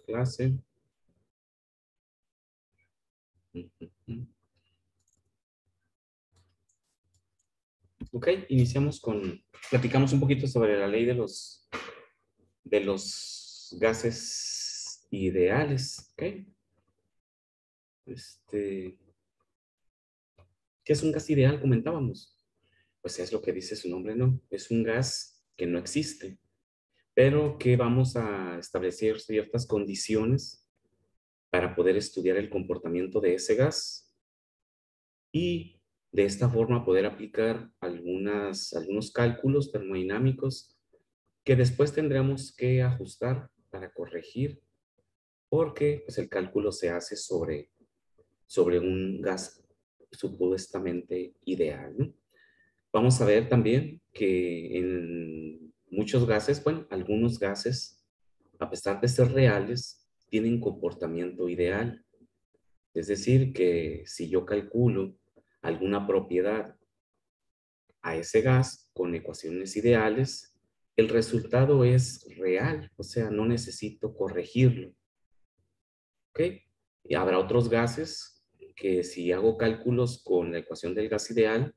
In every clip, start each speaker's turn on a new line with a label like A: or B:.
A: clase. Ok, iniciamos platicamos un poquito sobre la ley de los gases ideales. Ok. ¿Qué es un gas ideal? Comentábamos. Pues es lo que dice su nombre, ¿no? Es un gas que no existe, pero que vamos a establecer ciertas condiciones para poder estudiar el comportamiento de ese gas y de esta forma poder aplicar algunos cálculos termodinámicos que después tendremos que ajustar para corregir, porque pues, el cálculo se hace sobre un gas supuestamente ideal, ¿no? Vamos a ver también que en muchos gases, bueno, algunos gases, a pesar de ser reales, tienen comportamiento ideal. Es decir, que si yo calculo alguna propiedad a ese gas con ecuaciones ideales, el resultado es real, o sea, no necesito corregirlo. ¿Ok? Y habrá otros gases que si hago cálculos con la ecuación del gas ideal,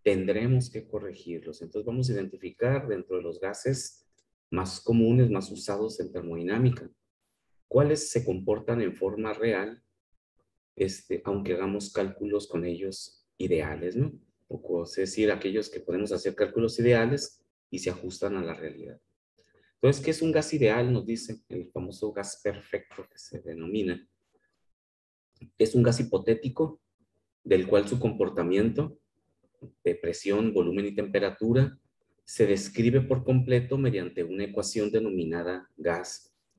A: tendremos que corregirlos. Entonces vamos a identificar dentro de los gases más comunes, más usados en termodinámica, cuáles se comportan en forma real, aunque hagamos cálculos con ellos ideales, ¿no? O es decir, aquellos que podemos hacer cálculos ideales y se ajustan a la realidad. Entonces, ¿qué es un gas ideal? Nos dice el famoso gas perfecto que se denomina. Es un gas hipotético del cual su comportamiento de presión, volumen y temperatura se describe por completo mediante una ecuación denominada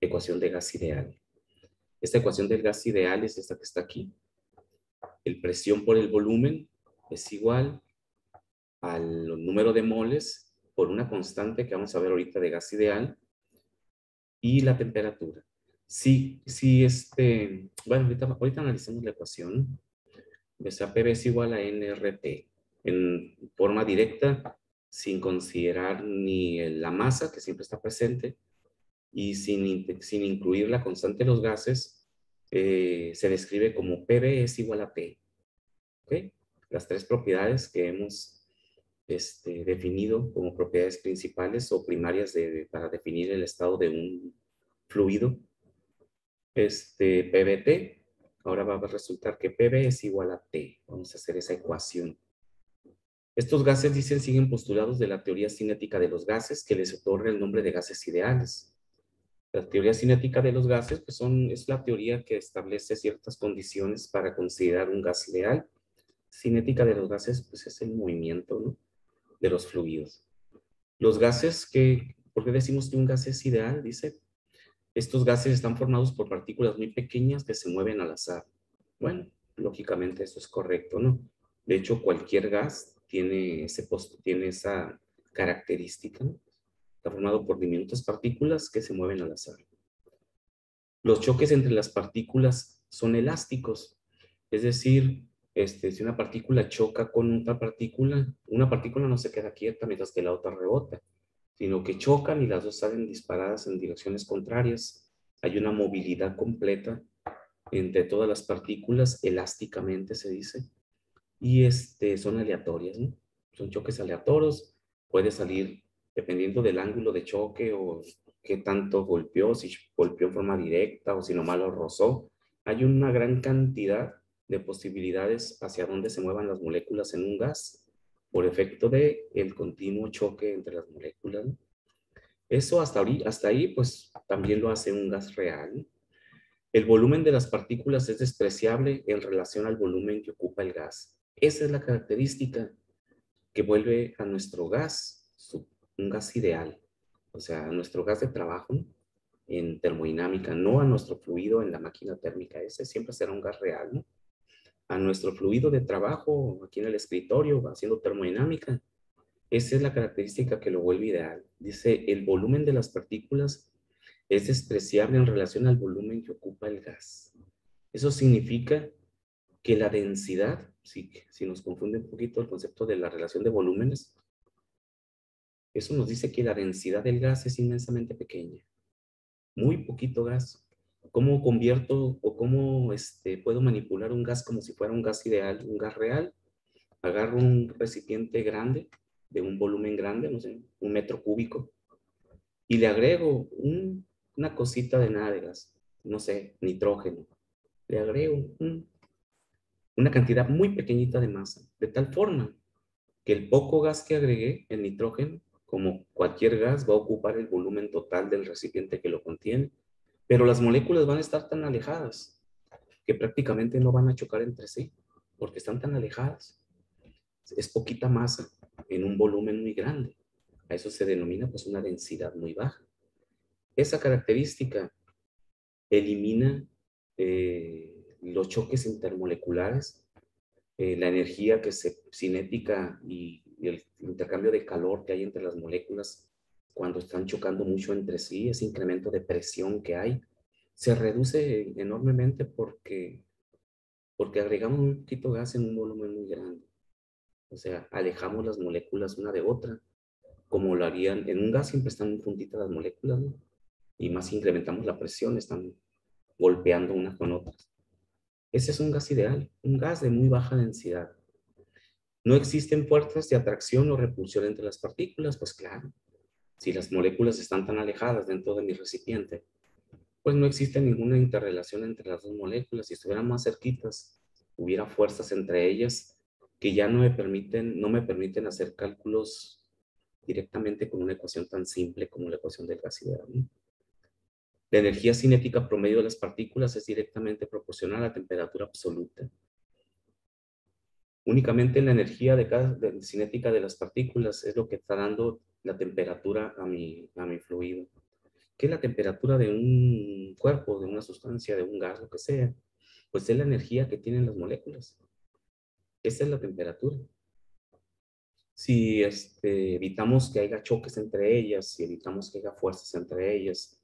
A: ecuación de gas ideal. Esta ecuación del gas ideal es esta que está aquí. El presión por el volumen es igual al número de moles por una constante que vamos a ver ahorita de gas ideal y la temperatura. Sí, bueno, ahorita analicemos la ecuación. O sea, PV es igual a nRT. En forma directa, sin considerar ni la masa, que siempre está presente, y sin incluir la constante de los gases, se describe como PV es igual a P. ¿Ok? Las tres propiedades que hemos definido como propiedades principales o primarias para definir el estado de un fluido, PVT. Ahora va a resultar que PV es igual a T. Vamos a hacer esa ecuación. Estos gases, dicen, siguen postulados de la teoría cinética de los gases, que les otorga el nombre de gases ideales. La teoría cinética de los gases pues es la teoría que establece ciertas condiciones para considerar un gas ideal. Cinética de los gases pues es el movimiento, ¿no?, de los fluidos. Los gases ¿por qué decimos que un gas es ideal? Dice, estos gases están formados por partículas muy pequeñas que se mueven al azar. Bueno, lógicamente eso es correcto, ¿no? De hecho, cualquier gas tiene esa característica, ¿no? Está formado por diminutas partículas que se mueven al azar. Los choques entre las partículas son elásticos, es decir, si una partícula choca con otra partícula, una partícula no se queda quieta mientras que la otra rebota, sino que chocan y las dos salen disparadas en direcciones contrarias. Hay una movilidad completa entre todas las partículas, elásticamente se dice, y son aleatorias, ¿no? Son choques aleatorios, puede salir dependiendo del ángulo de choque o qué tanto golpeó, si golpeó en forma directa o si nomás lo rozó. Hay una gran cantidad de posibilidades hacia dónde se muevan las moléculas en un gas por efecto de el continuo choque entre las moléculas, ¿no? Eso hasta ahí, pues también lo hace un gas real, ¿no? El volumen de las partículas es despreciable en relación al volumen que ocupa el gas. Esa es la característica que vuelve a nuestro gas un gas ideal, o sea, a nuestro gas de trabajo, ¿no?, en termodinámica, no a nuestro fluido en la máquina térmica. Ese siempre será un gas real, ¿no? A nuestro fluido de trabajo aquí en el escritorio haciendo termodinámica, esa es la característica que lo vuelve ideal. Dice, el volumen de las partículas es despreciable en relación al volumen que ocupa el gas. Eso significa que la densidad, si nos confunde un poquito el concepto de la relación de volúmenes, eso nos dice que la densidad del gas es inmensamente pequeña. Muy poquito gas ¿Cómo convierto o cómo puedo manipular un gas como si fuera un gas ideal, un gas real? Agarro un recipiente grande, de un volumen grande, no sé, 1 metro cúbico, y le agrego una cosita de nada de gas, no sé, nitrógeno. Le agrego una cantidad muy pequeñita de masa, de tal forma que el poco gas que agregué, el nitrógeno, como cualquier gas, va a ocupar el volumen total del recipiente que lo contiene, pero las moléculas van a estar tan alejadas que prácticamente no van a chocar entre sí, porque están tan alejadas. Es poquita masa en un volumen muy grande. A eso se denomina pues una densidad muy baja. Esa característica elimina los choques intermoleculares, la energía que se cinética y el intercambio de calor que hay entre las moléculas cuando están chocando mucho entre sí, ese incremento de presión que hay, se reduce enormemente porque agregamos un poquito gas en un volumen muy grande. O sea, alejamos las moléculas una de otra, como lo harían en un gas, siempre están juntitas las moléculas, ¿no? Y más si incrementamos la presión, están golpeando unas con otras. Ese es un gas ideal, un gas de muy baja densidad. ¿No existen fuerzas de atracción o repulsión entre las partículas? Pues claro, si las moléculas están tan alejadas dentro de mi recipiente, pues no existe ninguna interrelación entre las dos moléculas. Si estuvieran más cerquitas, hubiera fuerzas entre ellas que ya no me permiten hacer cálculos directamente con una ecuación tan simple como la ecuación del gas ideal, ¿no? La energía cinética promedio de las partículas es directamente proporcional a la temperatura absoluta. Únicamente la energía cinética de las partículas es lo que está dando la temperatura a mi fluido. ¿Qué es la temperatura de un cuerpo, de una sustancia, de un gas, lo que sea? Pues es la energía que tienen las moléculas. Esa es la temperatura. Si evitamos que haya choques entre ellas, si evitamos que haya fuerzas entre ellas,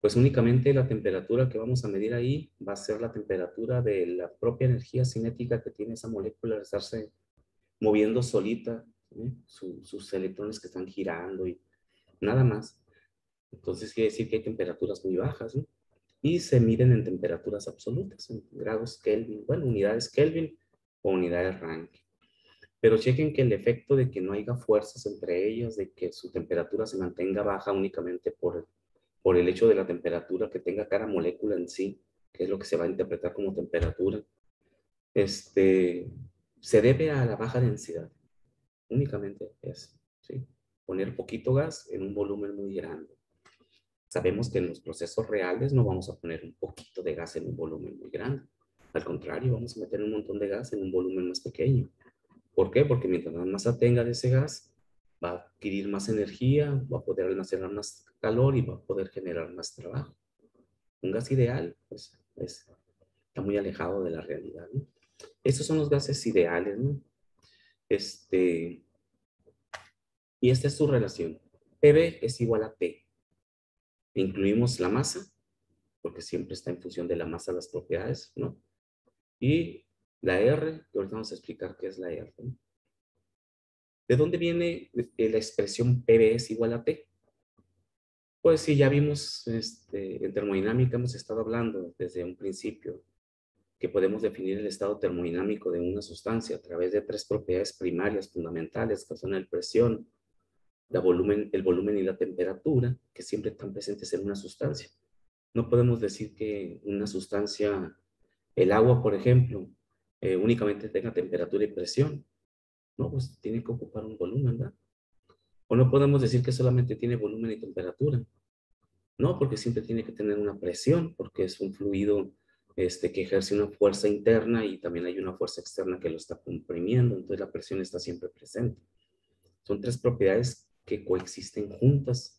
A: pues únicamente la temperatura que vamos a medir ahí va a ser la temperatura de la propia energía cinética que tiene esa molécula de estarse moviendo solita, ¿sí? Sus electrones que están girando y nada más. Entonces quiere decir que hay temperaturas muy bajas, ¿no? Y se miden en temperaturas absolutas, en grados Kelvin, bueno, unidades Kelvin o unidades Rankine. Pero chequen que el efecto de que no haya fuerzas entre ellas, de que su temperatura se mantenga baja únicamente por el hecho de la temperatura que tenga cada molécula en sí, que es lo que se va a interpretar como temperatura, se debe a la baja densidad. Únicamente es, ¿sí? Poner poquito gas en un volumen muy grande. Sabemos que en los procesos reales no vamos a poner un poquito de gas en un volumen muy grande. Al contrario, vamos a meter un montón de gas en un volumen más pequeño. ¿Por qué? Porque mientras más masa tenga de ese gas, va a adquirir más energía, va a poder almacenar más calor y va a poder generar más trabajo. Un gas ideal, pues, está muy alejado de la realidad, ¿no? Estos son los gases ideales, ¿no? Y esta es su relación. PV es igual a P. Incluimos la masa, porque siempre está en función de la masa las propiedades, ¿no? Y la R, que ahorita vamos a explicar qué es la R, ¿no? ¿De dónde viene la expresión PV es igual a P? Pues sí, ya vimos, en termodinámica hemos estado hablando desde un principio que podemos definir el estado termodinámico de una sustancia a través de tres propiedades primarias fundamentales, que son la presión, el volumen y la temperatura, que siempre están presentes en una sustancia. No podemos decir que una sustancia, el agua, por ejemplo, únicamente tenga temperatura y presión. No, pues tiene que ocupar un volumen, ¿verdad? O no podemos decir que solamente tiene volumen y temperatura. No, porque siempre tiene que tener una presión, porque es un fluido que ejerce una fuerza interna y también hay una fuerza externa que lo está comprimiendo, entonces la presión está siempre presente. Son tres propiedades que coexisten juntas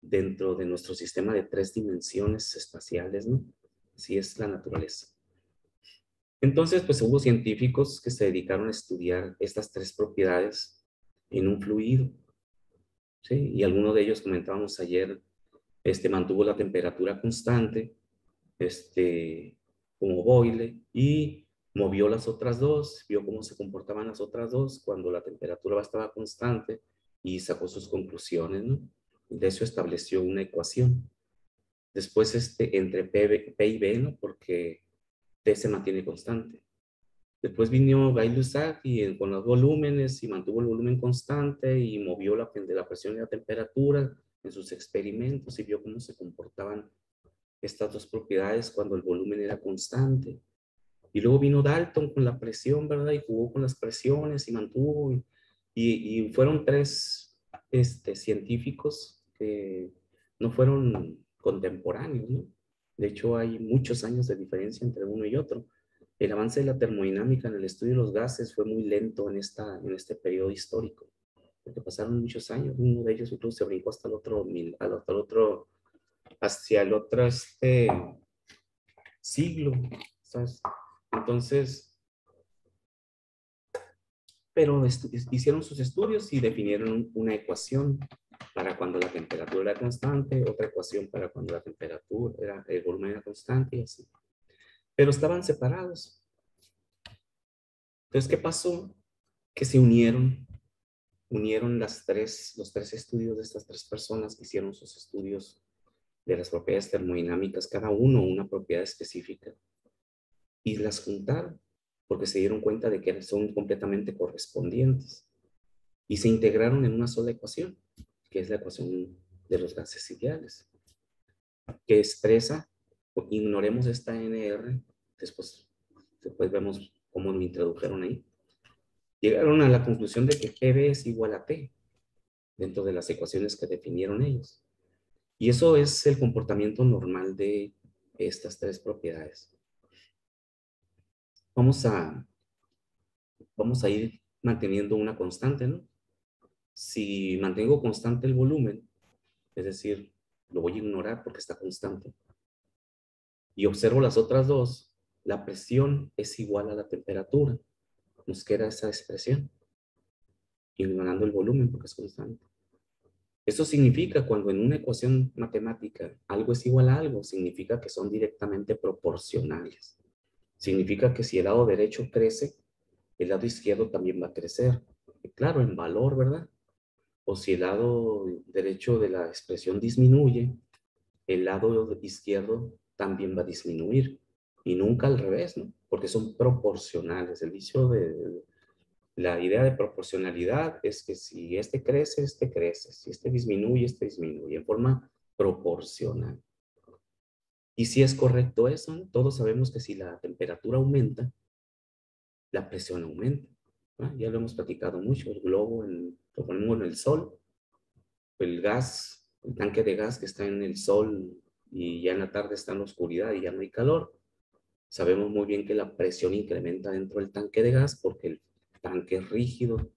A: dentro de nuestro sistema de tres dimensiones espaciales, ¿no? Así es la naturaleza. Entonces, pues hubo científicos que se dedicaron a estudiar estas tres propiedades en un fluido, ¿sí? Y alguno de ellos, comentábamos ayer, mantuvo la temperatura constante, este, como Boyle, y movió las otras dos, vio cómo se comportaban las otras dos cuando la temperatura estaba constante y sacó sus conclusiones, ¿no? De eso estableció una ecuación. Después entre P y B, ¿no? Porque T se mantiene constante. Después vino Gay-Lussac y con los volúmenes y mantuvo el volumen constante y movió la presión y la temperatura en sus experimentos y vio cómo se comportaban estas dos propiedades cuando el volumen era constante. Y luego vino Dalton con la presión, ¿verdad? Y jugó con las presiones y mantuvo. Y fueron tres científicos que no fueron contemporáneos, ¿no? De hecho, hay muchos años de diferencia entre uno y otro. El avance de la termodinámica en el estudio de los gases fue muy lento en este periodo histórico, porque pasaron muchos años. Uno de ellos incluso se brincó hasta el otro, hacia el otro siglo, ¿sabes? Entonces, pero hicieron sus estudios y definieron una ecuación para cuando la temperatura era constante, otra ecuación para cuando la temperatura el volumen era constante y así. Pero estaban separados. Entonces, ¿qué pasó? Que se unieron los tres estudios de estas tres personas que hicieron sus estudios de las propiedades termodinámicas, cada uno una propiedad específica, y las juntaron porque se dieron cuenta de que son completamente correspondientes y se integraron en una sola ecuación, que es la ecuación de los gases ideales, que expresa, ignoremos esta NR, después vemos cómo lo introdujeron ahí. Llegaron a la conclusión de que PB es igual a T dentro de las ecuaciones que definieron ellos. Y eso es el comportamiento normal de estas tres propiedades. Vamos a, vamos a ir manteniendo una constante, ¿no? Si mantengo constante el volumen, es decir, lo voy a ignorar porque está constante, y observo las otras dos, la presión es igual a la temperatura. Nos queda esa expresión, ignorando el volumen porque es constante. Eso significa cuando en una ecuación matemática algo es igual a algo, significa que son directamente proporcionales. Significa que si el lado derecho crece, el lado izquierdo también va a crecer. Claro, en valor, ¿verdad? O si el lado derecho de la expresión disminuye, el lado izquierdo también va a disminuir. Y nunca al revés, ¿no? Porque son proporcionales. La idea de proporcionalidad es que si este crece, este crece. Si este disminuye, este disminuye. En forma proporcional. Y si es correcto eso, ¿no? Todos sabemos que si la temperatura aumenta, la presión aumenta. ¿No? Ya lo hemos platicado mucho. El globo, lo ponemos en el sol, el gas, el tanque de gas que está en el sol y ya en la tarde está en la oscuridad y ya no hay calor. Sabemos muy bien que la presión incrementa dentro del tanque de gas porque el tanque es rígido,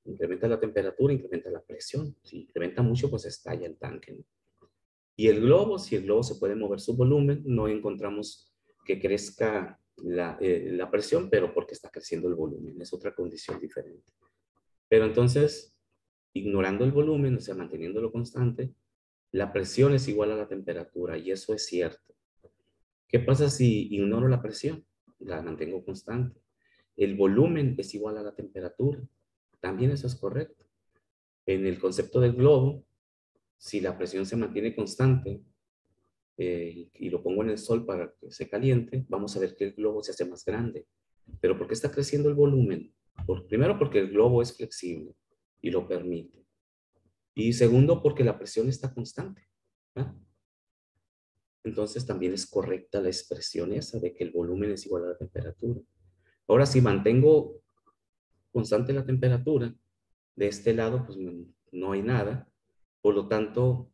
A: incrementa la temperatura, incrementa la presión. Si incrementa mucho, pues estalla el tanque, ¿no? Y el globo, si el globo se puede mover su volumen, no encontramos que crezca la presión, pero porque está creciendo el volumen. Es otra condición diferente. Pero entonces, ignorando el volumen, o sea, manteniéndolo constante, la presión es igual a la temperatura y eso es cierto. ¿Qué pasa si ignoro la presión? La mantengo constante. El volumen es igual a la temperatura. También eso es correcto. En el concepto del globo, si la presión se mantiene constante y lo pongo en el sol para que se caliente, vamos a ver que el globo se hace más grande. ¿Pero por qué está creciendo el volumen? Primero porque el globo es flexible y lo permite. Y segundo porque la presión está constante. ¿Ah? Entonces también es correcta la expresión esa de que el volumen es igual a la temperatura. Ahora, si mantengo constante la temperatura, de este lado pues no hay nada. Por lo tanto,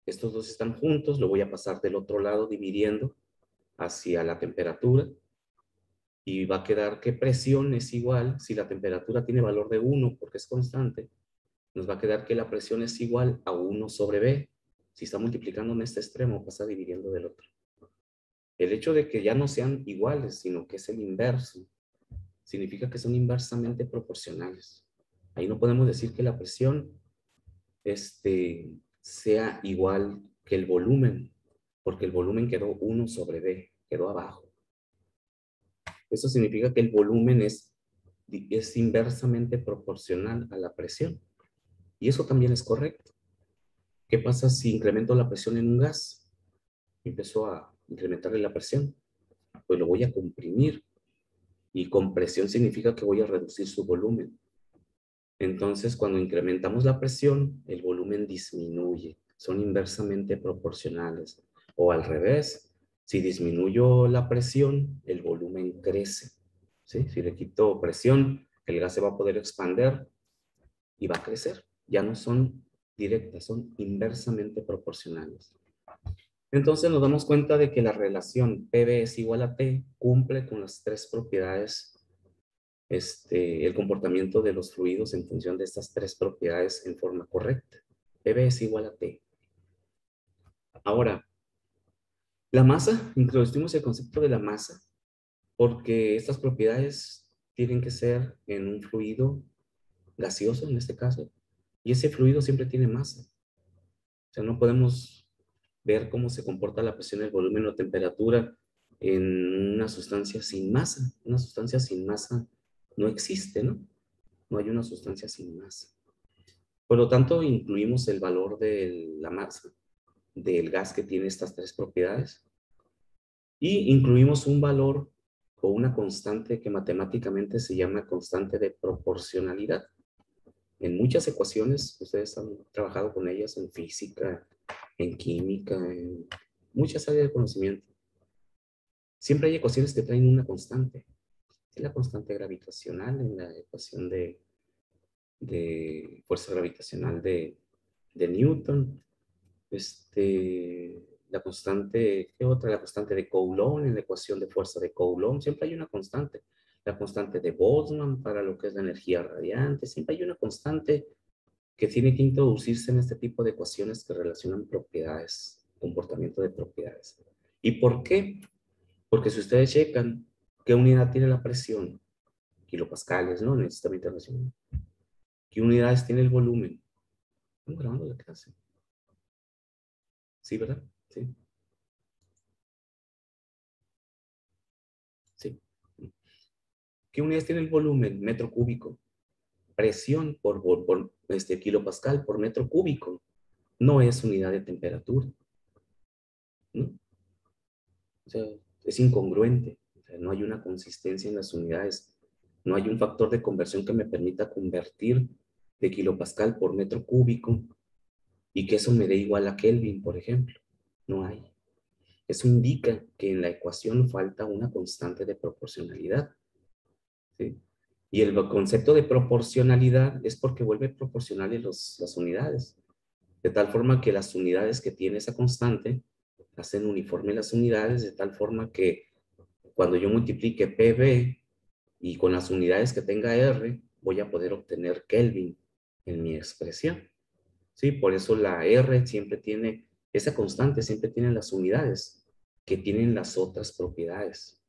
A: estos dos están juntos, lo voy a pasar del otro lado dividiendo hacia la temperatura y va a quedar que presión es igual, si la temperatura tiene valor de 1 porque es constante, nos va a quedar que la presión es igual a 1 sobre B. Si está multiplicando en este extremo, pasa dividiendo del otro. El hecho de que ya no sean iguales, sino que es el inverso, significa que son inversamente proporcionales. Ahí no podemos decir que la presión sea igual que el volumen, porque el volumen quedó 1 sobre B, quedó abajo. Eso significa que el volumen es inversamente proporcional a la presión. Y eso también es correcto. ¿Qué pasa si incremento la presión en un gas? empiezo a incrementarle la presión, pues lo voy a comprimir. Y compresión significa que voy a reducir su volumen. Entonces, cuando incrementamos la presión, el volumen disminuye. Son inversamente proporcionales. O al revés, si disminuyo la presión, el volumen crece. ¿Sí? Si le quito presión, el gas se va a poder expander y va a crecer. Ya no son directas, son inversamente proporcionales. Entonces nos damos cuenta de que la relación PV es igual a T cumple con las tres propiedades, el comportamiento de los fluidos en función de estas tres propiedades en forma correcta. PV es igual a T. Ahora, la masa, introducimos el concepto de la masa porque estas propiedades tienen que ser en un fluido gaseoso en este caso, y ese fluido siempre tiene masa. O sea, no podemos ver cómo se comporta la presión, el volumen o temperatura en una sustancia sin masa. Una sustancia sin masa no existe, ¿no? No hay una sustancia sin masa. Por lo tanto, incluimos el valor de la masa del gas que tiene estas tres propiedades y incluimos un valor o una constante que matemáticamente se llama constante de proporcionalidad. En muchas ecuaciones, ustedes han trabajado con ellas en física, en química, en muchas áreas de conocimiento. Siempre hay ecuaciones que traen una constante. Es la constante gravitacional en la ecuación de fuerza gravitacional de Newton. La constante, ¿qué otra? La constante de Coulomb en la ecuación de fuerza de Coulomb. Siempre hay una constante. La constante de Boltzmann para lo que es la energía radiante. Siempre hay una constante que tiene que introducirse en este tipo de ecuaciones que relacionan propiedades, comportamiento de propiedades. ¿Y por qué? Porque si ustedes checan qué unidad tiene la presión, kilopascales, ¿no? En el sistema internacional. ¿Qué unidades tiene el volumen? Estamos grabando la clase. Sí, ¿verdad? Sí. Sí. ¿Qué unidades tiene el volumen? Metro cúbico. Presión por kilopascal por metro cúbico. No es unidad de temperatura, ¿no? O sea, es incongruente. O sea, no hay una consistencia en las unidades. No hay un factor de conversión que me permita convertir de kilopascal por metro cúbico y que eso me dé igual a Kelvin, por ejemplo. No hay. Eso indica que en la ecuación falta una constante de proporcionalidad. ¿Sí? Y el concepto de proporcionalidad es porque vuelve proporcionales las unidades. De tal forma que las unidades que tiene esa constante hacen uniforme las unidades, de tal forma que cuando yo multiplique PV y con las unidades que tenga R, voy a poder obtener Kelvin en mi expresión. ¿Sí? Por eso la R siempre tiene, esa constante siempre tiene las unidades que tienen las otras propiedades.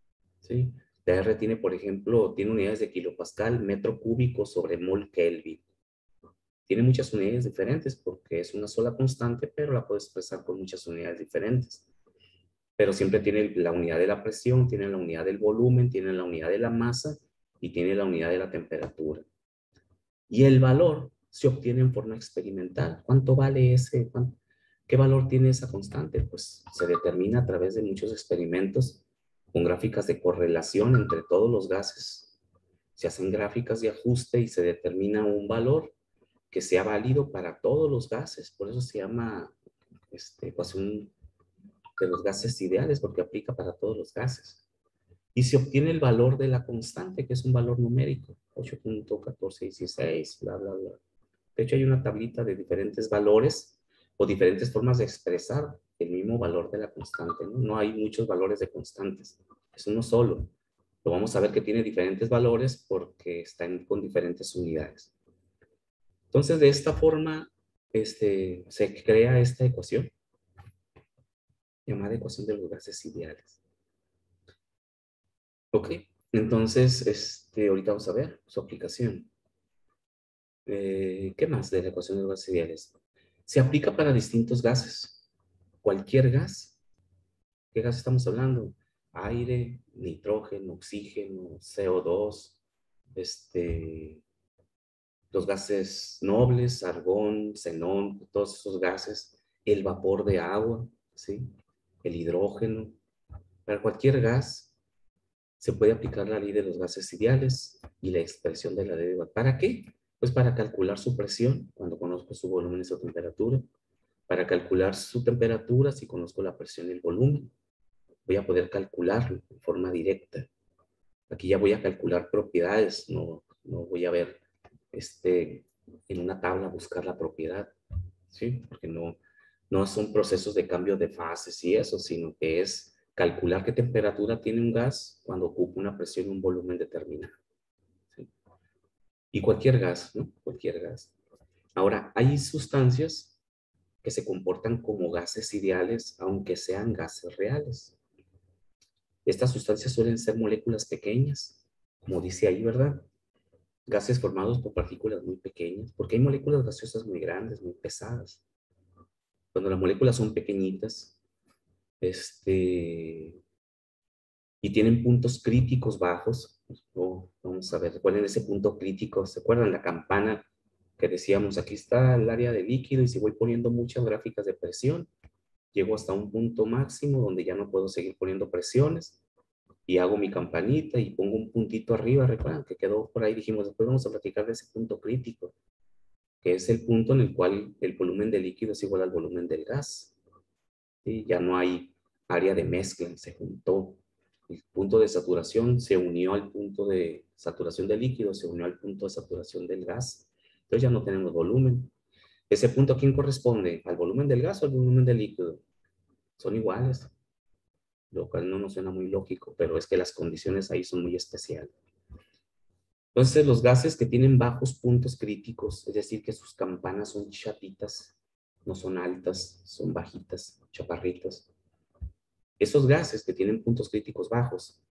A: ¿Sí? La R tiene, por ejemplo, tiene unidades de kilopascal, metro cúbico sobre mol Kelvin. Tiene muchas unidades diferentes porque es una sola constante, pero la puedo expresar con muchas unidades diferentes. Pero siempre tiene la unidad de la presión, tiene la unidad del volumen, tiene la unidad de la masa y tiene la unidad de la temperatura. Y el valor se obtiene en forma experimental. ¿Cuánto vale ese? ¿Qué valor tiene esa constante? Pues se determina a través de muchos experimentos con gráficas de correlación entre todos los gases. Se hacen gráficas de ajuste y se determina un valor que sea válido para todos los gases. Por eso se llama ecuación de los gases ideales, porque aplica para todos los gases. Y se obtiene el valor de la constante, que es un valor numérico, 8.1416, bla, bla, bla. De hecho, hay una tablita de diferentes valores o diferentes formas de expresar el mismo valor de la constante, ¿no? No hay muchos valores de constantes, es uno solo. Lo vamos a ver que tiene diferentes valores porque están con diferentes unidades. Entonces, de esta forma, se crea esta ecuación llamada ecuación de los gases ideales. Ok, entonces, ahorita vamos a ver su aplicación. ¿Qué más de la ecuación de los gases ideales? Se aplica para distintos gases. Cualquier gas. ¿Qué gas estamos hablando? Aire, nitrógeno, oxígeno, CO2, los gases nobles, argón, xenón, todos esos gases, el vapor de agua, ¿sí? el hidrógeno. Para cualquier gas se puede aplicar la ley de los gases ideales y la expresión de la ley de Watt. ¿Para qué? Pues para calcular su presión, cuando conozco su volumen y su temperatura. Para calcular su temperatura, si conozco la presión y el volumen, voy a poder calcularlo de forma directa. Aquí ya voy a calcular propiedades, no voy a ver en una tabla buscar la propiedad, ¿sí? Porque no son procesos de cambio de fases y eso, sino que es calcular qué temperatura tiene un gas cuando ocupa una presión y un volumen determinado, ¿sí? Y cualquier gas, ¿no? Cualquier gas. Ahora, hay sustancias que se comportan como gases ideales, aunque sean gases reales. Estas sustancias suelen ser moléculas pequeñas, como dice ahí, ¿verdad? Gases formados por partículas muy pequeñas, porque hay moléculas gaseosas muy grandes, muy pesadas. Cuando las moléculas son pequeñitas, y tienen puntos críticos bajos, vamos a ver, ¿cuál es ese punto crítico? ¿Se acuerdan la campana que decíamos? Aquí está el área de líquido y si voy poniendo muchas gráficas de presión, llego hasta un punto máximo donde ya no puedo seguir poniendo presiones y hago mi campanita y pongo un puntito arriba, recuerdan que quedó por ahí, dijimos, después vamos a platicar de ese punto crítico, que es el punto en el cual el volumen del líquido es igual al volumen del gas. ¿Sí? Ya no hay área de mezcla, se juntó. El punto de saturación se unió al punto de saturación del líquido, se unió al punto de saturación del gas. Entonces ya no tenemos volumen. ¿Ese punto a quién corresponde? ¿Al volumen del gas o al volumen del líquido? Son iguales, lo cual no nos suena muy lógico, pero es que las condiciones ahí son muy especiales. Entonces, los gases que tienen bajos puntos críticos, es decir, que sus campanas son chatitas, no son altas, son bajitas, chaparritas. Esos gases que tienen puntos críticos bajos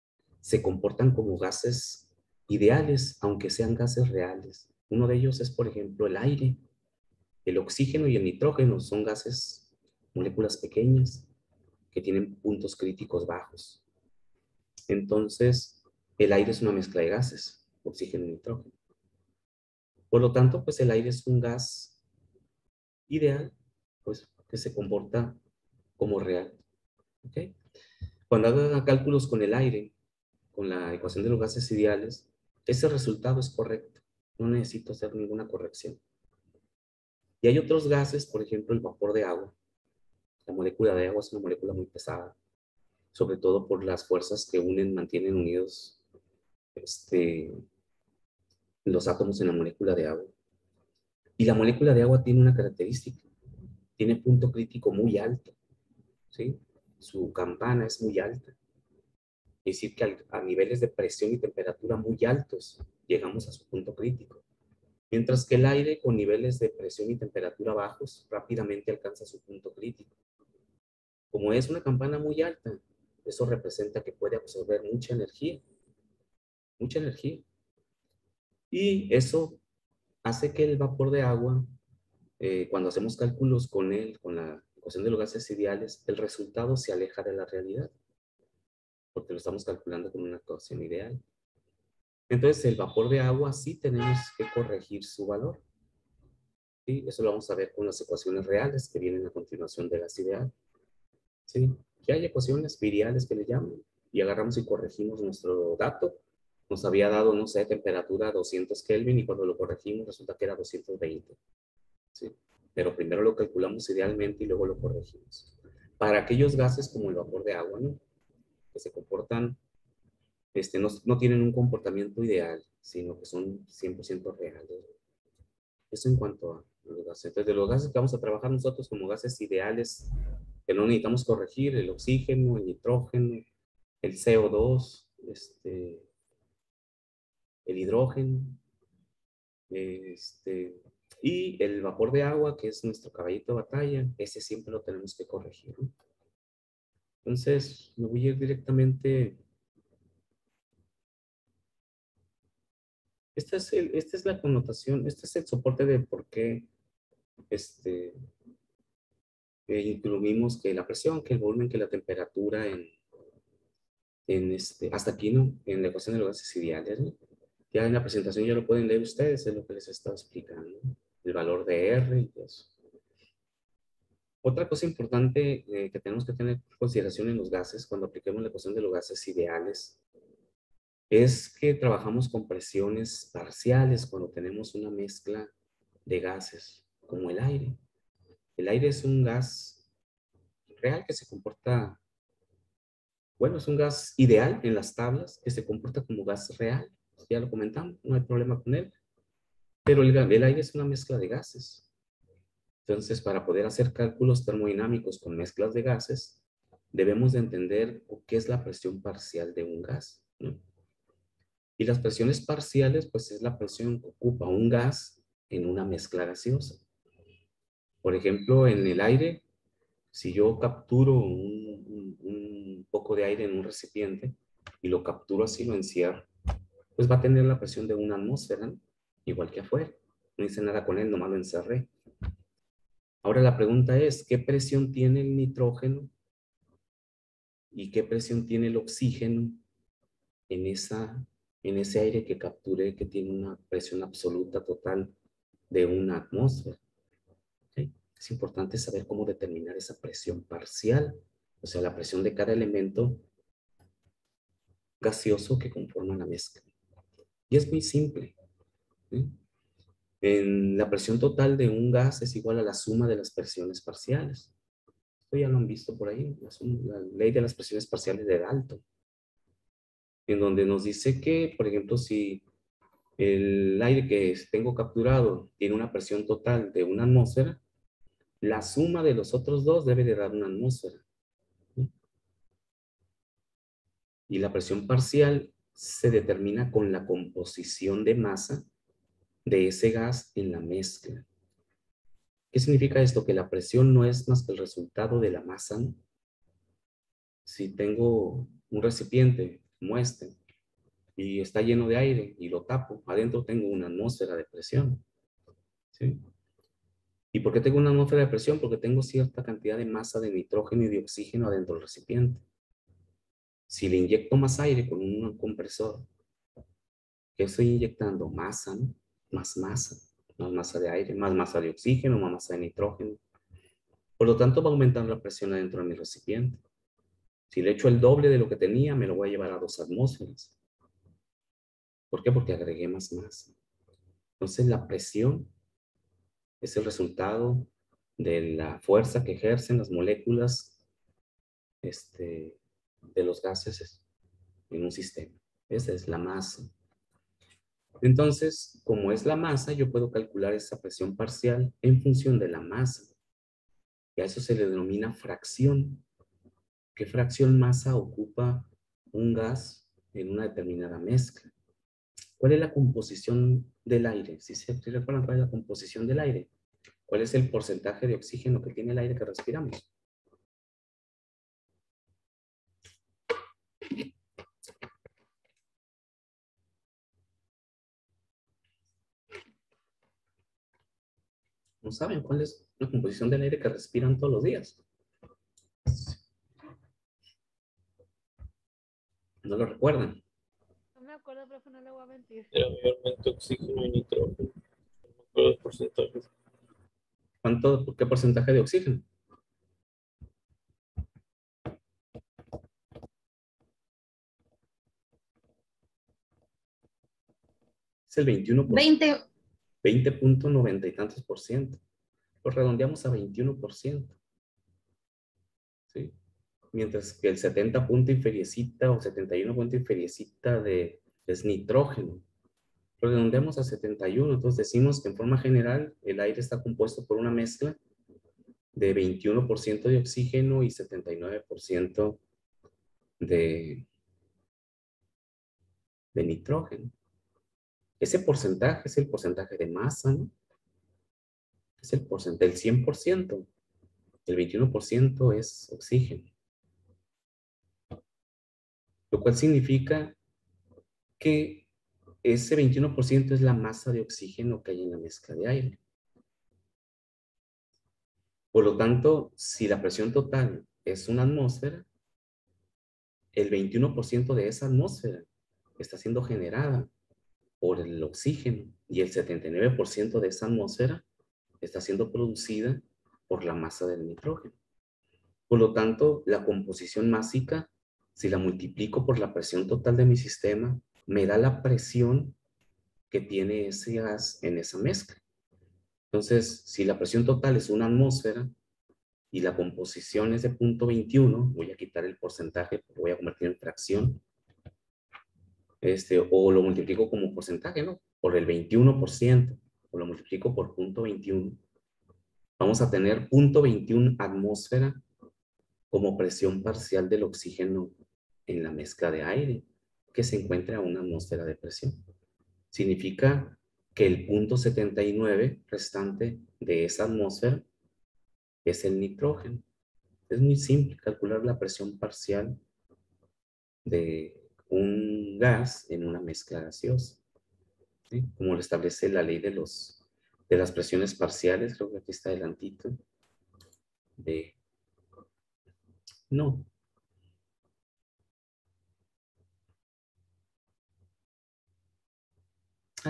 A: se comportan como gases ideales, aunque sean gases reales. Uno de ellos es, por ejemplo, el aire. El oxígeno y el nitrógeno son gases, moléculas pequeñas, que tienen puntos críticos bajos. Entonces, el aire es una mezcla de gases, oxígeno y nitrógeno. Por lo tanto, pues el aire es un gas ideal, pues que se comporta como real. ¿Okay? Cuando hagan cálculos con el aire, con la ecuación de los gases ideales, ese resultado es correcto. No necesito hacer ninguna corrección. Y hay otros gases, por ejemplo, el vapor de agua. La molécula de agua es una molécula muy pesada, sobre todo por las fuerzas que unen, mantienen unidos los átomos en la molécula de agua. Y la molécula de agua tiene una característica, tiene punto crítico muy alto, ¿sí? Su campana es muy alta. Es decir, que a niveles de presión y temperatura muy altos llegamos a su punto crítico. Mientras que el aire con niveles de presión y temperatura bajos rápidamente alcanza su punto crítico. Como es una campana muy alta, eso representa que puede absorber mucha energía, mucha energía. Y eso hace que el vapor de agua, cuando hacemos cálculos con él, con la ecuación de los gases ideales, el resultado se aleja de la realidad, porque lo estamos calculando con una ecuación ideal. Entonces, el vapor de agua sí tenemos que corregir su valor. ¿Sí? Eso lo vamos a ver con las ecuaciones reales que vienen a continuación de gas ideal. ¿Sí? Que hay ecuaciones viriales que le llaman y agarramos y corregimos nuestro dato. Nos había dado, no sé, temperatura 200 Kelvin y cuando lo corregimos resulta que era 220. ¿Sí? Pero primero lo calculamos idealmente y luego lo corregimos. Para aquellos gases como el vapor de agua, ¿no? Que se comportan, no tienen un comportamiento ideal, sino que son 100% reales. Eso en cuanto a los gases. Entonces, de los gases que vamos a trabajar nosotros como gases ideales, que no necesitamos corregir, el oxígeno, el nitrógeno, el CO2, el hidrógeno, y el vapor de agua, que es nuestro caballito de batalla, ese siempre lo tenemos que corregir, ¿no? Entonces, me voy a ir directamente. Esta es la connotación, este es el soporte de por qué incluimos que la presión, que el volumen, que la temperatura hasta aquí, ¿no? En la ecuación de los gases ideales, ¿no? Ya en la presentación ya lo pueden leer ustedes, es lo que les he estado explicando, ¿no? El valor de R y eso. Otra cosa importante que tenemos que tener en consideración en los gases, cuando apliquemos la ecuación de los gases ideales, es que trabajamos con presiones parciales cuando tenemos una mezcla de gases, como el aire. El aire es un gas real que se comporta, bueno, es un gas ideal en las tablas que se comporta como gas real. Ya lo comentamos, no hay problema con él. Pero el aire es una mezcla de gases. Entonces, para poder hacer cálculos termodinámicos con mezclas de gases, debemos de entender qué es la presión parcial de un gas, ¿no? Y las presiones parciales, pues es la presión que ocupa un gas en una mezcla gaseosa. Por ejemplo, en el aire, si yo capturo un poco de aire en un recipiente y lo capturo así, lo encierro, pues va a tener la presión de una atmósfera, ¿no? Igual que afuera. No hice nada con él, nomás lo encerré. Ahora la pregunta es, ¿qué presión tiene el nitrógeno y qué presión tiene el oxígeno en, en ese aire que capturé que tiene una presión absoluta total de una atmósfera? ¿Sí? Es importante saber cómo determinar esa presión parcial, o sea, la presión de cada elemento gaseoso que conforma la mezcla. Y es muy simple, ¿sí? En la presión total de un gas es igual a la suma de las presiones parciales. Esto ya lo han visto por ahí, la ley de las presiones parciales de Dalton, en donde nos dice que, por ejemplo, si el aire que tengo capturado tiene una presión total de una atmósfera, la suma de los otros dos debe de dar una atmósfera, ¿sí? Y la presión parcial se determina con la composición de masa de ese gas en la mezcla. ¿Qué significa esto? Que la presión no es más que el resultado de la masa, ¿no? Si tengo un recipiente como este y está lleno de aire y lo tapo, adentro tengo una atmósfera de presión, ¿sí? ¿Y por qué tengo una atmósfera de presión? Porque tengo cierta cantidad de masa de nitrógeno y de oxígeno adentro del recipiente. Si le inyecto más aire con un compresor, ¿qué estoy inyectando? Masa, ¿no? Más masa de aire, más masa de oxígeno, más masa de nitrógeno. Por lo tanto, va a aumentar la presión adentro de mi recipiente. Si le echo el doble de lo que tenía, me lo voy a llevar a 2 atmósferas. ¿Por qué? Porque agregué más masa. Entonces, la presión es el resultado de la fuerza que ejercen las moléculas de los gases en un sistema. Esa es la masa. Entonces, como es la masa, yo puedo calcular esa presión parcial en función de la masa. Y a eso se le denomina fracción. ¿Qué fracción masa ocupa un gas en una determinada mezcla? ¿Cuál es la composición del aire? Si recuerdan cuál es la composición del aire, ¿cuál es el porcentaje de oxígeno que tiene el aire que respiramos? ¿No saben cuál es la composición del aire que respiran todos los días? ¿No lo recuerdan?
B: No me acuerdo, profe, no le voy a mentir.
C: Era mayormente oxígeno y nitrógeno. No me acuerdo los porcentajes.
A: ¿Qué porcentaje de oxígeno? Es el 21%.
B: 20.
A: 20.90 y tantos por ciento. Lo redondeamos a 21%. ¿Sí? Mientras que el 70 punto inferiecita o 71 punto inferiecita es nitrógeno. Lo redondeamos a 71. Entonces decimos que en forma general el aire está compuesto por una mezcla de 21% de oxígeno y 79% de, de nitrógeno. Ese porcentaje es el porcentaje de masa, ¿no? Es el porcentaje del 100%. El 21% es oxígeno. Lo cual significa que ese 21% es la masa de oxígeno que hay en la mezcla de aire. Por lo tanto, si la presión total es una atmósfera, el 21% de esa atmósfera está siendo generada por el oxígeno y el 79% de esa atmósfera está siendo producida por la masa del nitrógeno. Por lo tanto, la composición másica, si la multiplico por la presión total de mi sistema, me da la presión que tiene ese gas en esa mezcla. Entonces, si la presión total es 1 atmósfera y la composición es de 0.21, voy a quitar el porcentaje, lo voy a convertir en fracción, o lo multiplico como porcentaje, ¿no? Por el 21%, o lo multiplico por 0.21. Vamos a tener 0.21 atmósfera como presión parcial del oxígeno en la mezcla de aire, que se encuentra a 1 atmósfera de presión. Significa que el 0.79 restante de esa atmósfera es el nitrógeno. Es muy simple calcular la presión parcial de un gas en una mezcla gaseosa, ¿sí? Como lo establece la ley de las presiones parciales, creo que aquí está adelantito. No.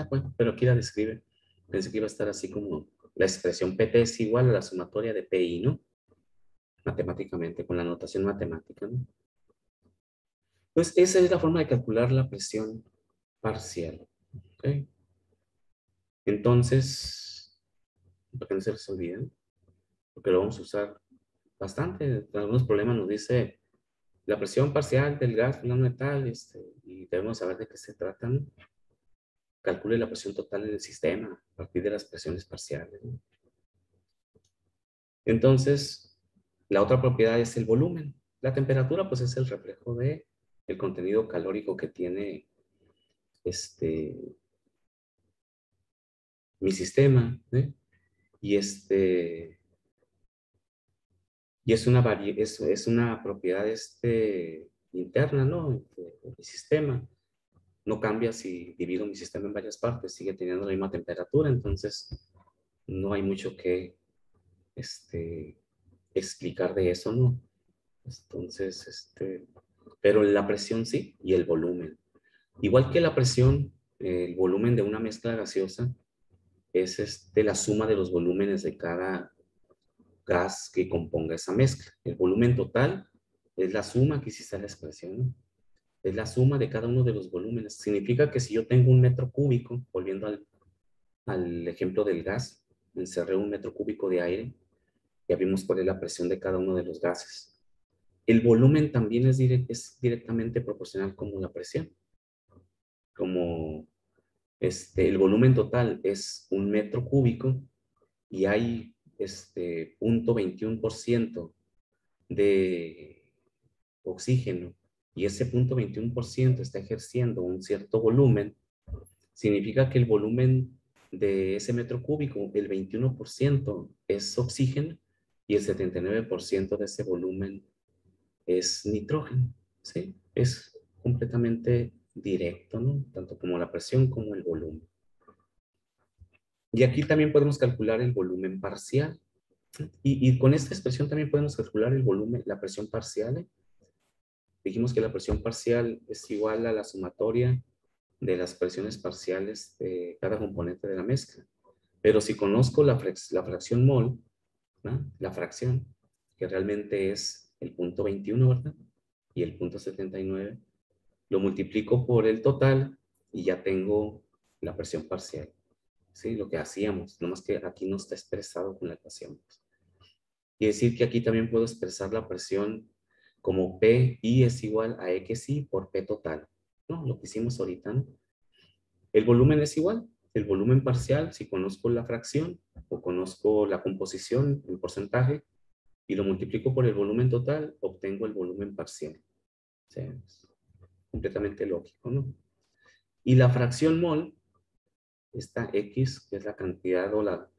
A: Bueno, pero aquí la describe. Pensé que iba a estar así como la expresión PT es igual a la sumatoria de PI, ¿no? Matemáticamente, con la notación matemática, ¿no? Pues esa es la forma de calcular la presión parcial. ¿Ok? Entonces, para que no se les olvide, porque lo vamos a usar bastante. En algunos problemas nos dice la presión parcial del gas fulano de tal, y debemos saber de qué se trata, ¿no? Calcule la presión total en el sistema a partir de las presiones parciales, ¿no? Entonces, la otra propiedad es el volumen. La temperatura, pues, es el reflejo de el contenido calórico que tiene mi sistema, ¿eh? Y es una propiedad interna, ¿no? De mi sistema. No cambia si divido mi sistema en varias partes, sigue teniendo la misma temperatura, entonces no hay mucho que explicar de eso, ¿no? Entonces, pero la presión sí, y el volumen. Igual que la presión, el volumen de una mezcla gaseosa es la suma de los volúmenes de cada gas que componga esa mezcla. El volumen total es la suma, aquí sí está la expresión, ¿no? Es la suma de cada uno de los volúmenes. Significa que si yo tengo 1 metro cúbico, volviendo al ejemplo del gas, encerré 1 metro cúbico de aire, ya vimos cuál es la presión de cada uno de los gases. El volumen también es directamente proporcional como la presión. Como el volumen total es 1 metro cúbico y hay 0.21% de oxígeno y ese 0.21% está ejerciendo un cierto volumen, significa que el volumen de ese metro cúbico, el 21% es oxígeno y el 79% de ese volumen es nitrógeno, ¿sí? Es completamente directo, ¿no? Tanto como la presión como el volumen. Y aquí también podemos calcular el volumen parcial. Y con esta expresión también podemos calcular el volumen, la presión parcial, ¿eh? Dijimos que la presión parcial es igual a la sumatoria de las presiones parciales de cada componente de la mezcla. Pero si conozco la fracción mol, ¿no? La fracción, que realmente es el 0.21, ¿verdad? Y el 0.79, lo multiplico por el total y ya tengo la presión parcial. ¿Sí? Lo que hacíamos, nomás que aquí no está expresado con la ecuación. Quiere decir que aquí también puedo expresar la presión como PI es igual a XI por P total, ¿no? Lo que hicimos ahorita, ¿no? El volumen es igual. El volumen parcial, si conozco la fracción o conozco la composición en porcentaje y lo multiplico por el volumen total, obtengo el volumen parcial. O sea, es completamente lógico, ¿no? Y la fracción mol, esta X, que es la cantidad o la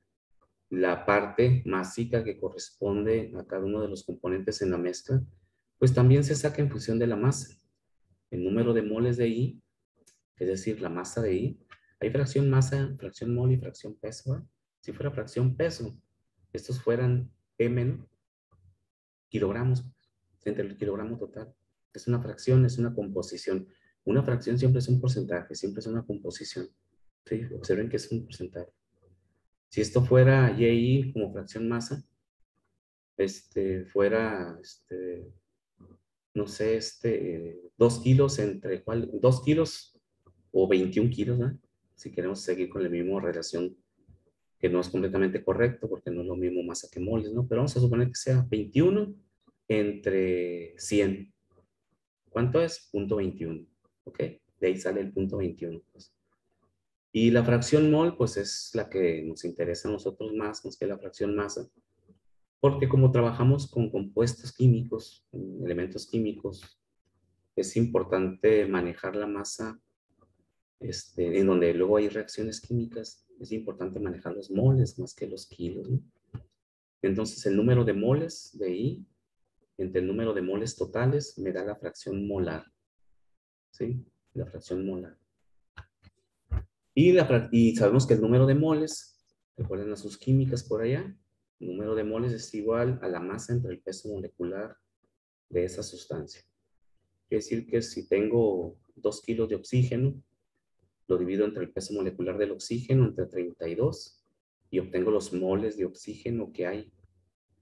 A: parte másica que corresponde a cada uno de los componentes en la mezcla, pues también se saca en función de la masa. El número de moles de I, es decir, la masa de I. Hay fracción masa, fracción mol y fracción peso, ¿eh? Si fuera fracción peso, estos fueran M, ¿no? Kilogramos, entre el kilogramo total. Es una fracción, es una composición. Una fracción siempre es un porcentaje, siempre es una composición. ¿Sí? Observen que es un porcentaje. Si esto fuera YI como fracción masa, fuera, no sé, 2 kilos entre, ¿cuál? 2 kilos o 21 kilos, ¿verdad? Si queremos seguir con la misma relación, que no es completamente correcto, porque no es lo mismo masa que moles, ¿no? Pero vamos a suponer que sea 21 entre 100. ¿Cuánto es? 0.21, ¿ok? De ahí sale el 0.21, pues. Y la fracción mol, pues es la que nos interesa a nosotros más que la fracción masa, porque como trabajamos con compuestos químicos, con elementos químicos, es importante manejar la masa, en donde luego hay reacciones químicas, es importante manejar los moles más que los kilos, ¿no? Entonces, el número de moles de I entre el número de moles totales me da la fracción molar, ¿sí? La fracción molar. Y sabemos que el número de moles, recuerden a sus químicas por allá, el número de moles es igual a la masa entre el peso molecular de esa sustancia. Quiere decir que si tengo 2 kilos de oxígeno, lo divido entre el peso molecular del oxígeno, entre 32, y obtengo los moles de oxígeno que hay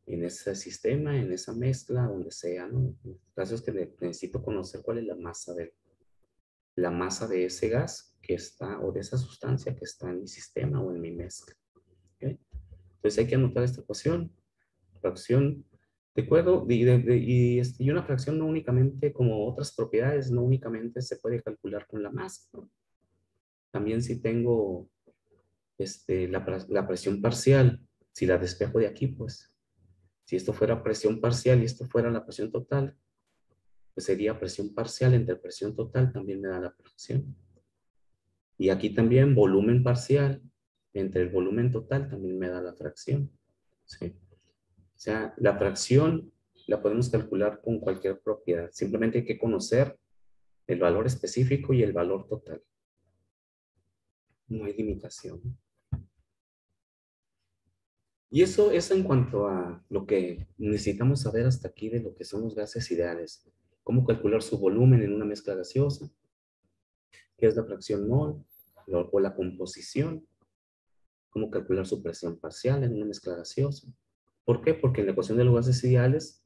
A: en ese sistema, en esa mezcla, donde sea, ¿no? El caso es que necesito conocer cuál es la masa de ese gas que está, o de esa sustancia que está en mi sistema o en mi mezcla. ¿Okay? Entonces hay que anotar esta ecuación, fracción, ¿de acuerdo? Y una fracción no únicamente, como otras propiedades, no únicamente se puede calcular con la masa, ¿no? También si tengo la presión parcial, si la despejo de aquí, pues, si esto fuera presión parcial y esto fuera la presión total, pues sería presión parcial entre presión total, también me da la fracción. Y aquí también volumen parcial entre el volumen total también me da la fracción, ¿sí? O sea, la fracción la podemos calcular con cualquier propiedad. Simplemente hay que conocer el valor específico y el valor total. No hay limitación. Y eso es en cuanto a lo que necesitamos saber hasta aquí de lo que son los gases ideales. Cómo calcular su volumen en una mezcla gaseosa, qué es la fracción mol o la composición, cómo calcular su presión parcial en una mezcla gaseosa. ¿Por qué? Porque en la ecuación de los gases ideales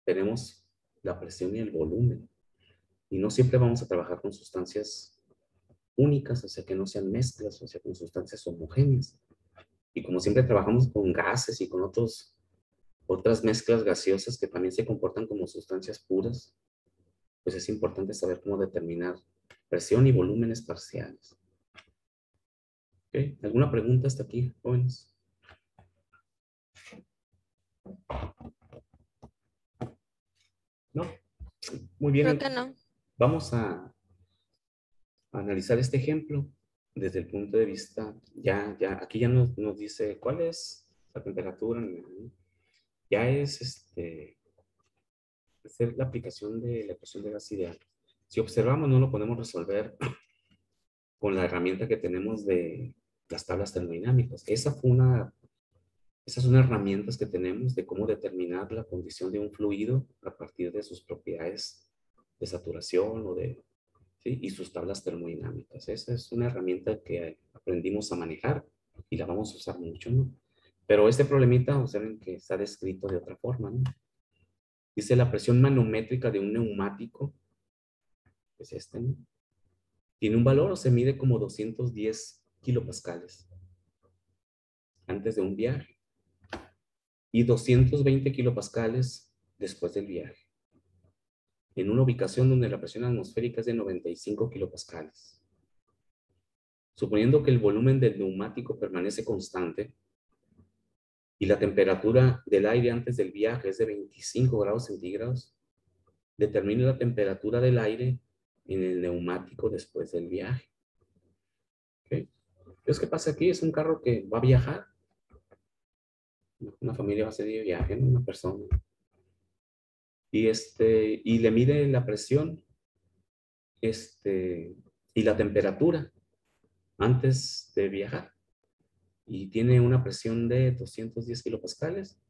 A: tenemos la presión y el volumen. Y no siempre vamos a trabajar con sustancias únicas, o sea, que no sean mezclas, o sea, con sustancias homogéneas. Y como siempre trabajamos con gases y con otras mezclas gaseosas que también se comportan como sustancias puras, pues es importante saber cómo determinar presión y volúmenes parciales. ¿Okay? ¿Alguna pregunta hasta aquí, jóvenes? ¿No? Muy
D: Creo
A: bien.
D: que no.
A: Vamos a analizar este ejemplo desde el punto de vista, aquí ya nos dice cuál es la temperatura, ya es la aplicación de la ecuación de gas ideal. Si observamos, no lo podemos resolver con la herramienta que tenemos de las tablas termodinámicas. Esas son herramientas que tenemos de cómo determinar la condición de un fluido a partir de sus propiedades de saturación ¿sí? Y sus tablas termodinámicas. Esa es una herramienta que aprendimos a manejar y la vamos a usar mucho, ¿no? Pero este problemita, observen que está descrito de otra forma, ¿no? Dice la presión manométrica de un neumático, es ¿no? Tiene un valor o se mide como 210 kilopascales antes de un viaje y 220 kilopascales después del viaje, en una ubicación donde la presión atmosférica es de 95 kilopascales. Suponiendo que el volumen del neumático permanece constante y la temperatura del aire antes del viaje es de 25 grados centígrados, determine la temperatura del aire en el neumático después del viaje. ¿Okay? Entonces, ¿qué pasa aquí? Es un carro que va a viajar. Una familia va a salir de viaje, ¿no? Una persona. Y le mide la presión y la temperatura antes de viajar. Y tiene una presión de 210 kilopascales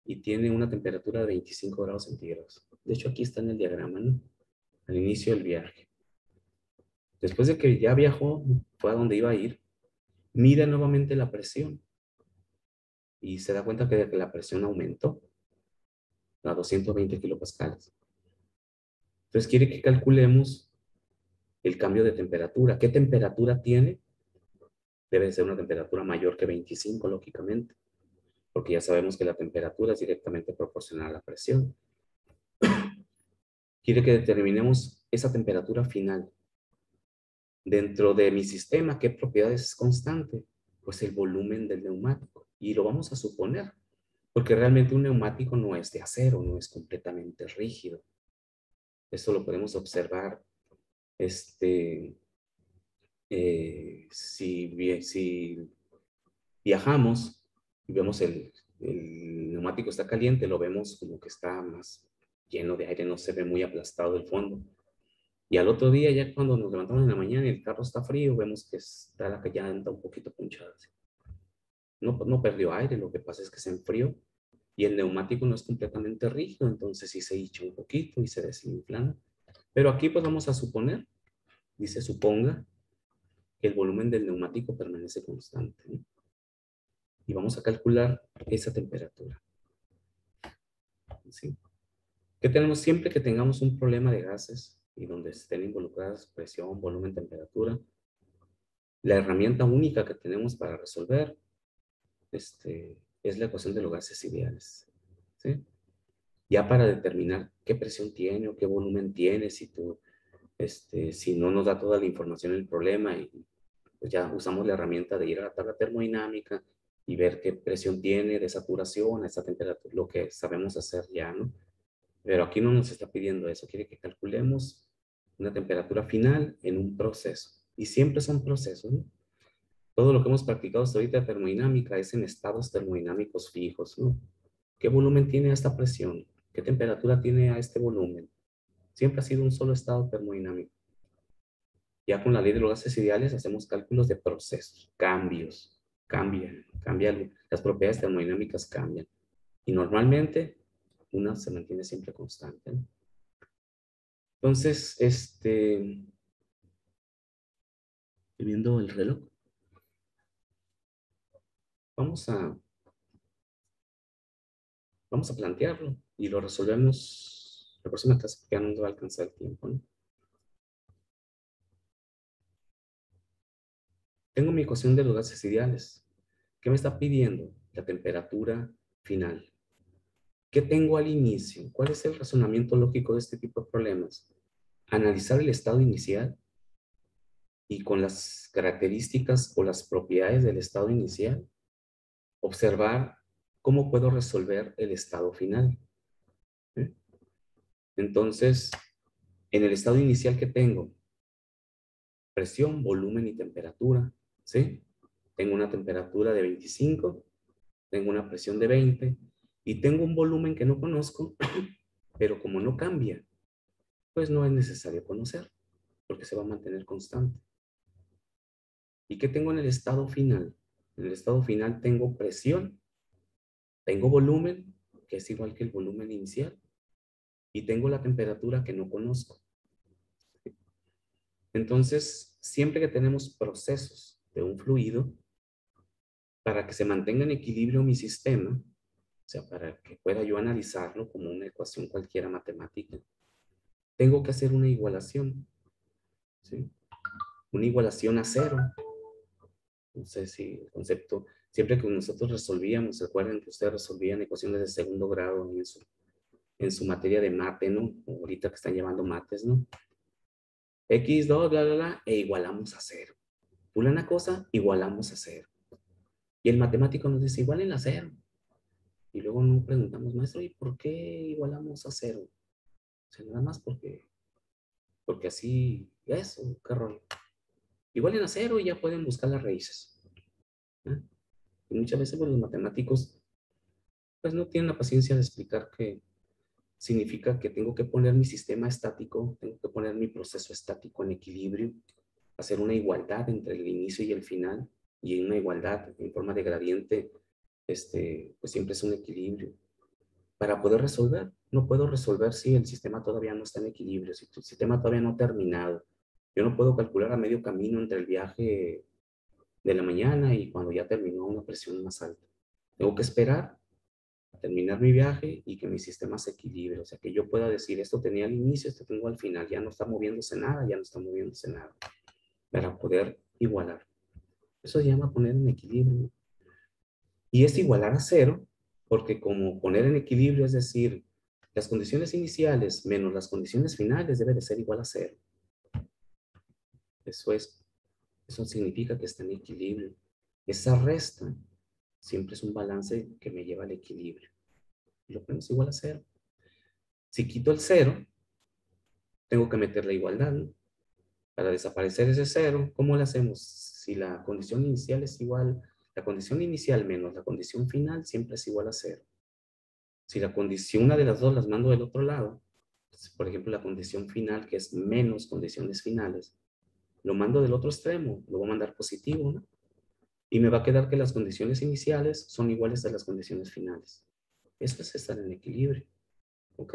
A: y tiene una temperatura de 25 grados centígrados. De hecho, aquí está en el diagrama, ¿no? Al inicio del viaje. Después de que ya viajó, fue a donde iba a ir, mide nuevamente la presión. y se da cuenta que la presión aumentó a 220 kilopascales. Entonces quiere que calculemos el cambio de temperatura. ¿Qué temperatura tiene? Debe ser una temperatura mayor que 25, lógicamente, porque ya sabemos que la temperatura es directamente proporcional a la presión. Quiere que determinemos esa temperatura final. Dentro de mi sistema, ¿qué propiedades es constante? Pues el volumen del neumático. Y lo vamos a suponer, porque realmente un neumático no es de acero, no es completamente rígido. Esto lo podemos observar si viajamos y vemos el neumático está caliente, lo vemos como que está más lleno de aire, no se ve muy aplastado el fondo. Y al otro día, ya cuando nos levantamos en la mañana y el carro está frío, vemos que está la llanta un poquito punchada. No, no perdió aire, lo que pasa es que se enfrió y el neumático no es completamente rígido, entonces sí se hincha un poquito y se desinflama. Pero aquí pues vamos a suponer, dice suponga, que el volumen del neumático permanece constante, ¿no? Y vamos a calcular esa temperatura, ¿sí? ¿Qué tenemos siempre que tengamos un problema de gases y donde estén involucradas presión, volumen, temperatura? La herramienta única que tenemos para resolver es la ecuación de los gases ideales, ¿sí? Ya para determinar qué presión tiene o qué volumen tiene, si no nos da toda la información el problema, y pues ya usamos la herramienta de ir a la tabla termodinámica y ver qué presión tiene de saturación, a esa temperatura, lo que sabemos hacer ya, ¿no? Pero aquí no nos está pidiendo eso, quiere que calculemos una temperatura final en un proceso. Y siempre son procesos, ¿no? Todo lo que hemos practicado hasta ahorita de termodinámica es en estados termodinámicos fijos, ¿no? ¿Qué volumen tiene esta presión? ¿Qué temperatura tiene a este volumen? Siempre ha sido un solo estado termodinámico. Ya con la ley de los gases ideales hacemos cálculos de procesos, cambios, cambian, las propiedades termodinámicas cambian. Y normalmente una se mantiene siempre constante, ¿no? Entonces, estoy viendo el reloj. Vamos a, vamos a plantearlo y lo resolvemos la próxima clase, porque ya no nos va a alcanzar el tiempo, ¿no? Tengo mi ecuación de los gases ideales. ¿Qué me está pidiendo? La temperatura final. ¿Qué tengo al inicio? ¿Cuál es el razonamiento lógico de este tipo de problemas? Analizar el estado inicial y con las características o las propiedades del estado inicial, observar cómo puedo resolver el estado final. ¿Sí? Entonces, en el estado inicial que tengo, presión, volumen y temperatura, ¿sí? Tengo una temperatura de 25, tengo una presión de 20 y tengo un volumen que no conozco, pero como no cambia, pues no es necesario conocer, porque se va a mantener constante. ¿Y qué tengo en el estado final? En el estado final tengo presión, tengo volumen, que es igual que el volumen inicial, y tengo la temperatura que no conozco. Entonces, siempre que tenemos procesos de un fluido, para que se mantenga en equilibrio mi sistema, o sea, para que pueda yo analizarlo como una ecuación cualquiera matemática, tengo que hacer una igualación, ¿sí? Una igualación a cero. No sé si el concepto, siempre que nosotros resolvíamos, recuerden que ustedes resolvían ecuaciones de segundo grado en su materia de mate, ¿no? O ahorita que están llevando mates, ¿no? X2, bla, bla, bla, e igualamos a cero. Una cosa, igualamos a cero. Y el matemático nos dice, igualen a cero. Y luego nos preguntamos, maestro, ¿y por qué igualamos a cero? O sea, nada más porque así, eso, qué rollo. Igualen a cero y ya pueden buscar las raíces, ¿eh? Y muchas veces pues, los matemáticos pues no tienen la paciencia de explicar que significa que tengo que poner mi sistema estático, tengo que poner mi proceso estático en equilibrio, hacer una igualdad entre el inicio y el final, y una igualdad en forma de gradiente, pues siempre es un equilibrio. Para poder resolver, no puedo resolver si el sistema todavía no está en equilibrio, si el sistema todavía no ha terminado. Yo no puedo calcular a medio camino entre el viaje de la mañana y cuando ya terminó una presión más alta. Tengo que esperar a terminar mi viaje y que mi sistema se equilibre. O sea, que yo pueda decir, esto tenía al inicio, esto tengo al final. Ya no está moviéndose nada, ya no está moviéndose nada. Para poder igualar. Eso se llama poner en equilibrio. Y es igualar a cero, porque como poner en equilibrio, es decir, las condiciones iniciales menos las condiciones finales debe de ser igual a cero. Eso significa que está en equilibrio. Esa resta siempre es un balance que me lleva al equilibrio. Lo ponemos igual a cero. Si quito el cero, tengo que meter la igualdad, ¿no? Para desaparecer ese cero, ¿cómo lo hacemos? Si la condición inicial es igual, la condición inicial menos la condición final siempre es igual a cero. Si la condición, una de las dos las mando del otro lado, por ejemplo, la condición final, que es menos condiciones finales, lo mando del otro extremo, lo voy a mandar positivo, ¿no? Y me va a quedar que las condiciones iniciales son iguales a las condiciones finales. Eso es estar en equilibrio, ¿ok?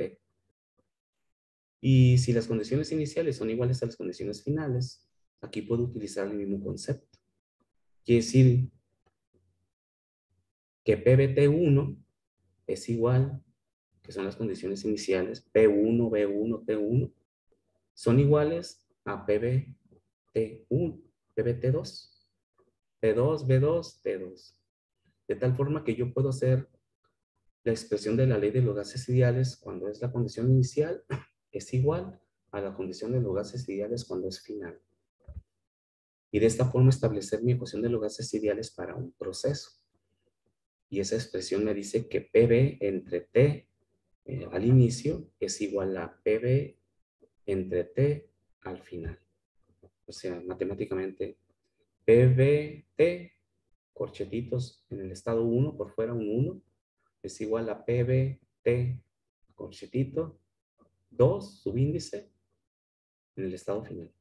A: Y si las condiciones iniciales son iguales a las condiciones finales, aquí puedo utilizar el mismo concepto. Quiere decir que PBT1 es igual, que son las condiciones iniciales, P1, B1, T1, son iguales a PBT1, PBT2, P2, B2, T2. De tal forma que yo puedo hacer la expresión de la ley de los gases ideales cuando es la condición inicial es igual a la condición de los gases ideales cuando es final. Y de esta forma establecer mi ecuación de los gases ideales para un proceso. Y esa expresión me dice que PB entre T al inicio es igual a PB entre T al final. O sea, matemáticamente, PBT, corchetitos en el estado 1, por fuera un 1, es igual a PBT, corchetito, 2, subíndice, en el estado final.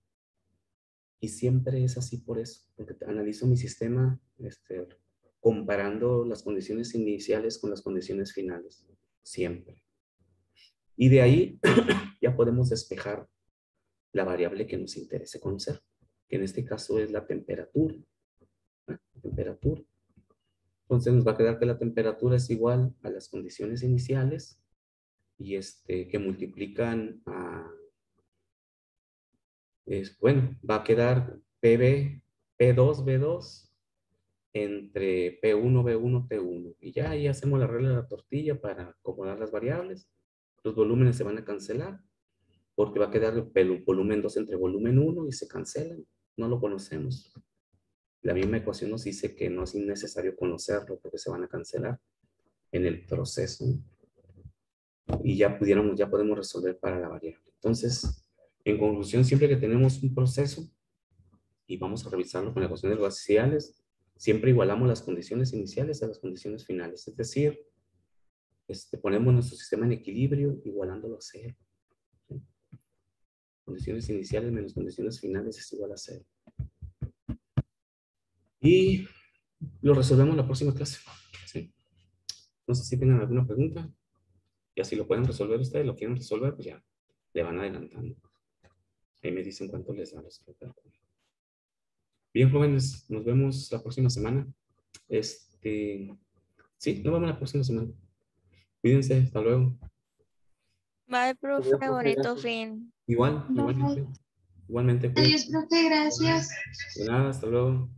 A: Y siempre es así por eso, porque analizo mi sistema comparando las condiciones iniciales con las condiciones finales, siempre. Y de ahí ya podemos despejar la variable que nos interese conocer, que en este caso es la temperatura. Temperatura. Entonces nos va a quedar que la temperatura es igual a las condiciones iniciales y que multiplican a, bueno, va a quedar PB, P2, B2 entre P1, B1, T1. Y ya ahí hacemos la regla de la tortilla para acomodar las variables. Los volúmenes se van a cancelar porque va a quedar el volumen 2 entre volumen 1 y se cancelan. No lo conocemos. La misma ecuación nos dice que no es innecesario conocerlo porque se van a cancelar en el proceso. Y ya podemos resolver para la variable. Entonces, en conclusión, siempre que tenemos un proceso y vamos a revisarlo con la ecuación de los gases ideales, siempre igualamos las condiciones iniciales a las condiciones finales. Es decir, ponemos nuestro sistema en equilibrio igualándolo a cero. ¿Sí? Condiciones iniciales menos condiciones finales es igual a cero. Y lo resolvemos en la próxima clase. ¿Sí? No sé si tengan alguna pregunta. Y así lo pueden resolver ustedes, lo quieren resolver, pues ya le van adelantando. Ahí me dicen cuánto les da los cálculos. Bien, jóvenes, nos vemos la próxima semana. Sí, nos vemos la próxima semana. Cuídense, hasta luego.
B: Bye,
C: Adiós,
B: profe,
C: profe,
B: bonito
C: gracias.
B: fin.
A: Igualmente,
D: Bye.
A: igualmente,
D: Adiós,
A: cuídense.
D: profe, gracias.
A: De nada, hasta luego.